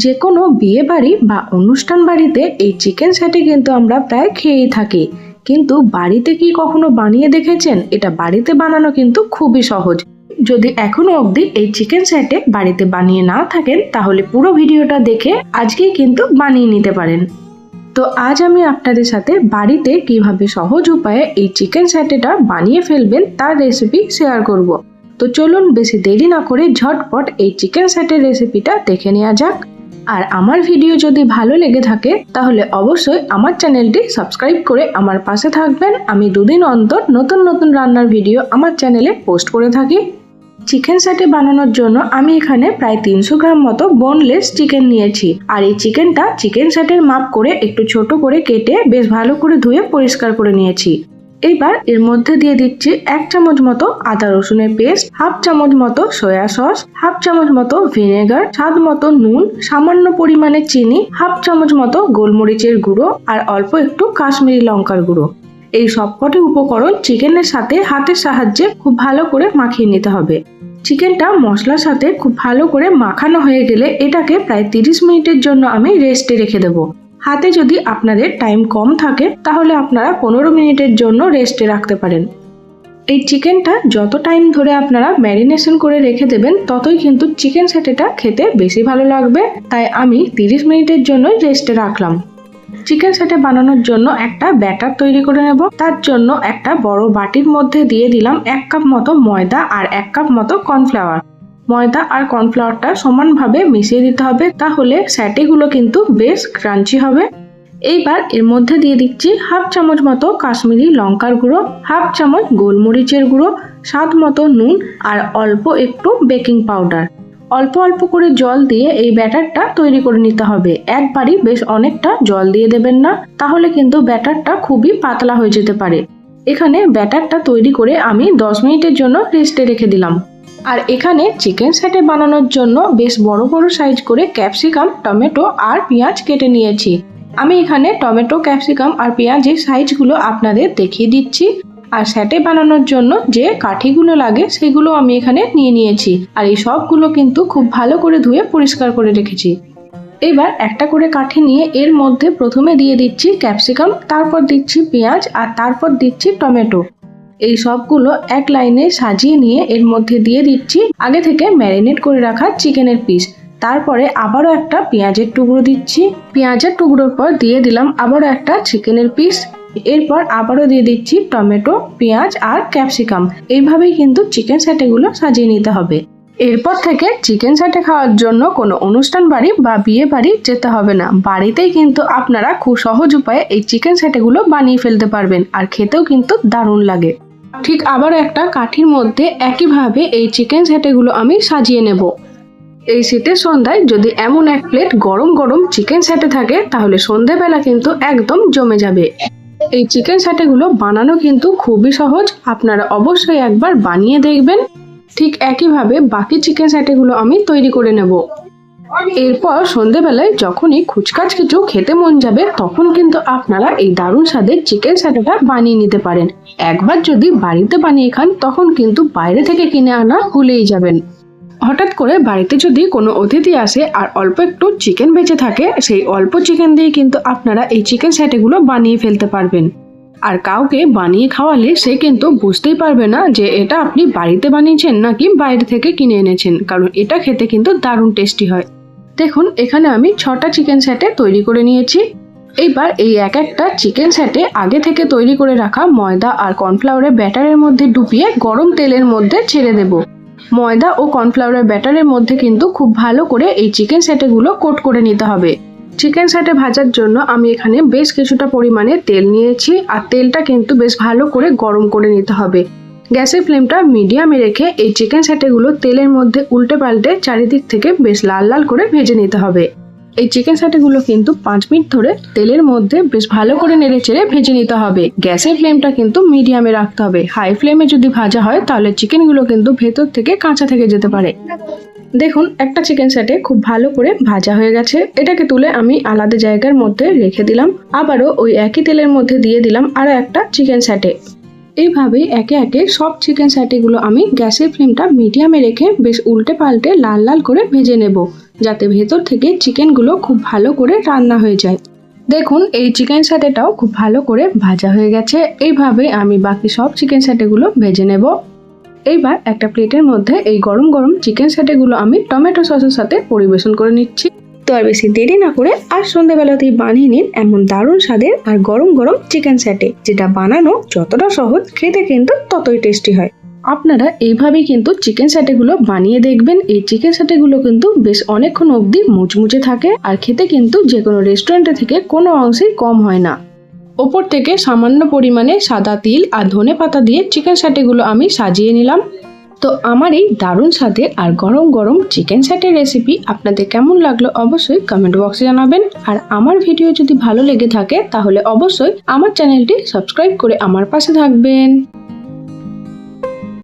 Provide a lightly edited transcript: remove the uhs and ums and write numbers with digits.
যে কোনো বিয়ে বাড়ি বা অনুষ্ঠান বাড়িতে এই চিকেন স্যাটে কিন্তু আমরা প্রায় খেয়েই থাকি, কিন্তু বাড়িতে কি কখনো বানিয়ে দেখেছেন? এটা বাড়িতে বানানো কিন্তু খুবই সহজ। যদি এখনো অবধি এই চিকেন স্যাটে বাড়িতে বানিয়ে না থাকেন তাহলে পুরো ভিডিওটা দেখে আজকেই কিন্তু বানিয়ে নিতে পারেন। তো আজ আমি আপনাদের সাথে বাড়িতে কিভাবে সহজ উপায়ে এই চিকেন স্যাটেটা বানিয়ে ফেলবেন তার রেসিপি শেয়ার করব। তো চলুন বেশি দেরি না করে ঝটপট এই চিকেন স্যাটের রেসিপিটা দেখে নেওয়া যাক। আর আমার ভিডিও যদি ভালো লেগে থাকে তাহলে অবশ্যই আমার চ্যানেলটি সাবস্ক্রাইব করে আমার পাশে থাকবেন। আমি দুদিন অন্তর নতুন নতুন রান্নার ভিডিও আমার চ্যানেলে পোস্ট করে থাকি। চিকেন স্যাটে বানানোর জন্য আমি এখানে প্রায় 300 গ্রাম মতো বোনলেস চিকেন নিয়েছি। আর এই চিকেনটা চিকেন স্যাটের মাপ করে একটু ছোট করে কেটে বেশ ভালো করে ধুয়ে পরিষ্কার করে নিয়েছি। এবার এর মধ্যে দিয়ে দিচ্ছি 1 চামচ মতো আদা রসুনের পেস্ট, হাফ চামচ মতো সয়া সস, হাফ চামচ মতো ভিনেগার, স্বাদ মতো নুন, সামান্য পরিমাণে চিনি, হাফ চামচ মতো গোলমরিচের গুঁড়ো আর অল্প একটু কাশ্মীরি লঙ্কার গুঁড়ো। এই সবকটি উপকরণ চিকেনের সাথে হাতের সাহায্যে খুব ভালো করে মাখিয়ে নিতে হবে। চিকেনটা মশলার সাথে খুব ভালো করে মাখানো হয়ে গেলে এটাকে প্রায় 30 মিনিটের জন্য আমি রেস্টে রেখে দেবো। হাতে যদি আপনাদের টাইম কম থাকে তাহলে আপনারা 15 মিনিটের জন্য রেস্টে রাখতে পারেন। এই চিকেনটা যত টাইম ধরে আপনারা ম্যারিনেশন করে রেখে দেবেন ততই কিন্তু চিকেন স্যাটেটা খেতে বেশি ভালো লাগবে, তাই আমি 30 মিনিটের জন্য রেস্টে রাখলাম। চিকেন স্যাটে বানানোর জন্য একটা ব্যাটার তৈরি করে নেব। তার জন্য একটা বড় বাটির মধ্যে দিয়ে দিলাম 1 কাপ মতো ময়দা আর 1 কাপ মতো কর্নফ্লাওয়ার। ময়দা আর কর্নফ্লাওয়ারটা সমানভাবে মিশিয়ে দিতে হবে, তাহলে স্যাটেগুলো কিন্তু বেশ ক্রাঞ্চি হবে। এইবার এর মধ্যে দিয়ে দিচ্ছি হাফ চামচ মতো কাশ্মীরি লঙ্কার গুঁড়ো, হাফ চামচ গোলমরিচের গুঁড়ো, স্বাদ মতো নুন আর অল্প একটু বেকিং পাউডার। অল্প অল্প করে জল দিয়ে এই ব্যাটারটা তৈরি করে নিতে হবে। একবারই বেশ অনেকটা জল দিয়ে দেবেন না, তাহলে কিন্তু ব্যাটারটা খুবই পাতলা হয়ে যেতে পারে। এখানে ব্যাটারটা তৈরি করে আমি 10 মিনিটের জন্য রেস্টে রেখে দিলাম। আর এখানে চিকেন স্যাটে বানানোর জন্য বেশ বড় বড় সাইজ করে ক্যাপসিকাম, টমেটো আর পেঁয়াজ কেটে নিয়েছি। আমি এখানে টমেটো, ক্যাপসিকাম আর পেঁয়াজের সাইজগুলো আপনাদের দেখিয়ে দিচ্ছি। আর স্যাটে বানানোর জন্য যে কাঠিগুলো লাগে সেগুলো আমি এখানে নিয়ে নিয়েছি। আর এই সবগুলো কিন্তু খুব ভালো করে ধুয়ে পরিষ্কার করে রেখেছি। এবার একটা করে কাঠি নিয়ে এর মধ্যে প্রথমে দিয়ে দিচ্ছি ক্যাপসিকাম, তারপর দিচ্ছি পেঁয়াজ আর তারপর দিচ্ছি টমেটো। এই সবগুলো এক লাইনে সাজিয়ে নিয়ে এর মধ্যে দিয়ে দিচ্ছি আগে থেকে ম্যারিনেট করে রাখা চিকেনের পিস। তারপরে আবারও একটা পেঁয়াজের টুকরো দিচ্ছি। পেঁয়াজের টুকরোর পর দিয়ে দিলাম আবারও একটা চিকেনের পিস। এরপর আবারও দিয়ে দিচ্ছি টমেটো, পেঁয়াজ আর ক্যাপসিকাম। এইভাবেই কিন্তু চিকেন স্যাটেগুলো সাজিয়ে নিতে হবে। এরপর থেকে চিকেন স্যাটে খাওয়ার জন্য কোনো অনুষ্ঠান বাড়ি বা বিয়ে বাড়ি যেতে হবে না। বাড়িতেই কিন্তু আপনারা খুব সহজ উপায়ে এই চিকেন স্যাটেগুলো বানিয়ে ফেলতে পারবেন, আর খেতেও কিন্তু দারুণ লাগে। ঠিক আবার একটা কাঠির মধ্যে একইভাবে এই চিকেন স্যাটেগুলো আমি সাজিয়ে নেব। এই শীতের সন্ধ্যায় যদি এমন এক প্লেট গরম গরম চিকেন স্যাটে থাকে তাহলে সন্ধ্যেবেলা কিন্তু একদম জমে যাবে। এই চিকেন স্যাটেগুলো বানানো কিন্তু খুবই সহজ, আপনারা অবশ্যই একবার বানিয়ে দেখবেন। ঠিক একইভাবে বাকি চিকেন স্যাটেগুলো আমি তৈরি করে নেব। এরপর সন্ধ্যেবেলায় যখনই খুচখাচ কিছু খেতে মন যাবে তখন কিন্তু আপনারা এই দারুণ স্বাদের চিকেন স্যাটেটা বানিয়ে নিতে পারেন। একবার যদি বাড়িতে বানিয়ে খান তখন কিন্তু বাইরে থেকে কিনে আনা ভুলেই যাবেন। হঠাৎ করে বাড়িতে যদি কোনো অতিথি আসে আর অল্প একটু চিকেন বেঁচে থাকে, সেই অল্প চিকেন দিয়ে কিন্তু আপনারা এই চিকেন স্যাটেগুলো বানিয়ে ফেলতে পারবেন। আর কাউকে বানিয়ে খাওয়ালে সে কিন্তু বুঝতেই পারবে না যে এটা আপনি বাড়িতে বানিয়েছেন নাকি বাইরে থেকে কিনে এনেছেন, কারণ এটা খেতে কিন্তু দারুণ টেস্টি হয়। দেখুন এখানে আমি 6টা চিকেন স্যাটে তৈরি করে নিয়েছি। এইবার এই এক একটা চিকেন স্যাটে আগে থেকে তৈরি করে রাখা ময়দা আর কর্নফ্লাওয়ারের ব্যাটারের মধ্যে ডুবিয়ে গরম তেলের মধ্যে ছেড়ে দেব। ময়দা ও কর্নফ্লাওয়ারের ব্যাটারের মধ্যে কিন্তু খুব ভালো করে এই চিকেন স্যাটেগুলো কোট করে নিতে হবে। চিকেন স্যাটে ভাজার জন্য আমি এখানে বেশ কিছুটা পরিমাণে তেল নিয়েছি, আর তেলটা কিন্তু বেশ ভালো করে গরম করে নিতে হবে। গ্যাসের ফ্লেমটা মিডিয়ামে রেখে এই চিকেন স্যাটেগুলো তেলের মধ্যে উল্টে পাল্টে চারিদিক থেকে বেশ লাল লাল করে ভেজে নিতে হবে। এই চিকেন স্যাটেগুলো কিন্তু 5 মিনিট ধরে তেলের মধ্যে বেশ ভালো করে নেড়েচেড়ে ভেজে নিতে হবে। গ্যাসের ফ্লেমটা কিন্তু মিডিয়ামে রাখতে হবে। হাই ফ্লেমে যদি ভাজা হয় তাহলে চিকেনগুলো কিন্তু ভেতর থেকে কাঁচা থেকে যেতে পারে। দেখুন একটা চিকেন স্যাটে খুব ভালো করে ভাজা হয়ে গেছে। এটাকে তুলে আমি আলাদা জায়গার মধ্যে রেখে দিলাম। আবারও ওই একই তেলের মধ্যে দিয়ে দিলাম আরো একটা চিকেন স্যাটে। এইভাবেই একে একে সব চিকেন স্যাটেগুলো আমি গ্যাসের ফ্লেমটা মিডিয়ামে রেখে বেশ উল্টে পাল্টে লাল লাল করে ভেজে নেব। যাতে ভেতর থেকে চিকেনগুলো খুব ভালো করে রান্না হয়ে যায়। দেখুন এই চিকেন স্যাটেটাও খুব ভালো করে ভাজা হয়ে গেছে। এইভাবে আমি বাকি সব চিকেন স্যাটেগুলো ভেজে নেব। এইবার একটা প্লেটের মধ্যে এই গরম গরম চিকেন স্যাটেগুলো আমি টমেটো সসের সাথে পরিবেশন করে নিচ্ছি। তো আর বেশি দেরি না করে আর সন্ধ্যাবেলাতেই বানিয়ে নিন এমন দারুণ স্বাদের আর গরম গরম চিকেন স্যাটে, যেটা বানানো যতটা সহজ খেতে কিন্তু ততই টেস্টি হয়। আপনারা এইভাবেই কিন্তু চিকেন স্যাটেগুলো বানিয়ে দেখবেন। এই চিকেন স্যাটেগুলো কিন্তু বেশ অনেকক্ষণ অবধি মুচমুচে থাকে আর খেতে কিন্তু যে কোনো রেস্টুরেন্টে থেকে কোনো অংশেই কম হয় না। ওপর থেকে সামান্য পরিমাণে সাদা তিল আর ধনেপাতা দিয়ে চিকেন স্যাটেগুলো আমি সাজিয়ে নিলাম। তো আমার এই দারুণ স্বাদের আর গরম গরম চিকেন স্যাটের রেসিপি আপনাদের কেমন লাগলো অবশ্যই কমেন্ট বক্সে জানাবেন। আর আমার ভিডিও যদি ভালো লেগে থাকে তাহলে অবশ্যই আমার চ্যানেলটি সাবস্ক্রাইব করে আমার পাশে থাকবেন।